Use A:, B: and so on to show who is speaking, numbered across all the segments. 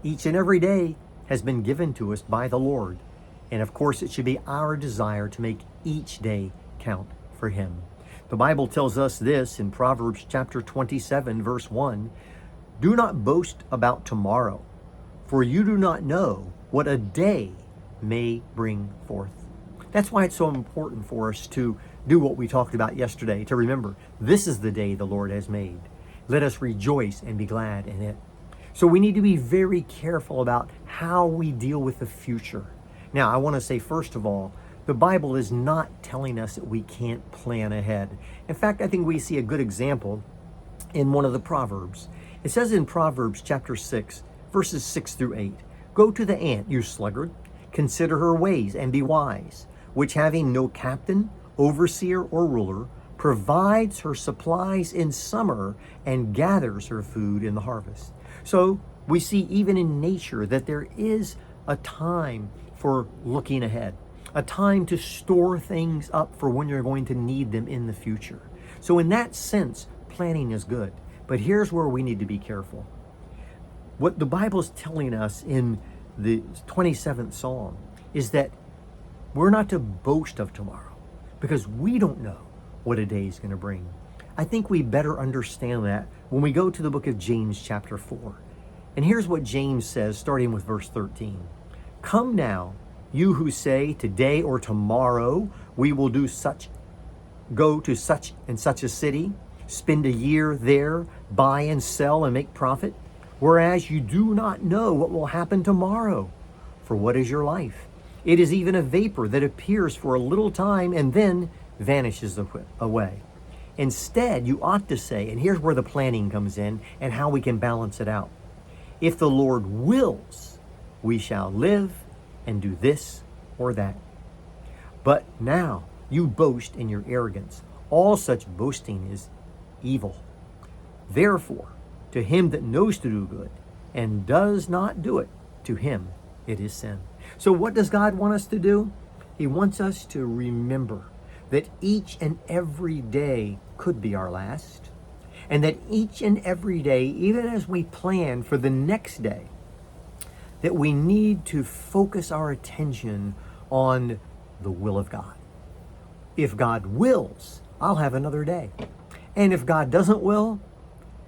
A: Each and every day has been given to us by the Lord. And of course, it should be our desire to make each day count for Him. The Bible tells us this in Proverbs chapter 27, verse 1. Do not boast about tomorrow, for you do not know what a day may bring forth. That's why it's so important for us to do what we talked about yesterday, to remember this is the day the Lord has made. Let us rejoice and be glad in it. So we need to be very careful about how we deal with the future. Now, I want to say, first of all, the Bible is not telling us that we can't plan ahead. In fact, I think we see a good example in one of the Proverbs. It says in Proverbs chapter 6, verses 6 through 8, Go to the ant, you sluggard, consider her ways and be wise, which having no captain, overseer, or ruler, provides her supplies in summer and gathers her food in the harvest. So we see even in nature that there is a time for looking ahead, a time to store things up for when you're going to need them in the future. So in that sense, planning is good. But here's where we need to be careful. What the Bible is telling us in the 27th Psalm is that we're not to boast of tomorrow because we don't know what a day is going to bring. I think we better understand that when we go to the book of James chapter 4. And here's what James says, starting with verse 13. Come now, you who say today or tomorrow we will go to such and such a city, spend a year there, buy and sell and make profit, whereas you do not know what will happen tomorrow. For what is your life? It is even a vapor that appears for a little time and then vanishes away. Instead, you ought to say, and here's where the planning comes in and how we can balance it out. If the Lord wills, we shall live and do this or that. But now you boast in your arrogance. All such boasting is evil. Therefore, to him that knows to do good and does not do it, to him it is sin. So what does God want us to do? He wants us to remember that each and every day could be our last, and that each and every day, even as we plan for the next day, that we need to focus our attention on the will of God. If God wills, I'll have another day. And if God doesn't will,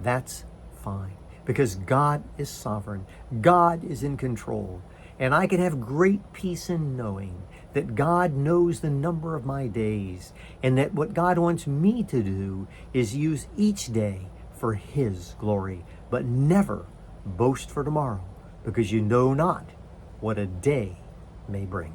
A: that's fine, because God is sovereign. God is in control. And I can have great peace in knowing that God knows the number of my days, and that what God wants me to do is use each day for His glory, but never boast for tomorrow, because you know not what a day may bring.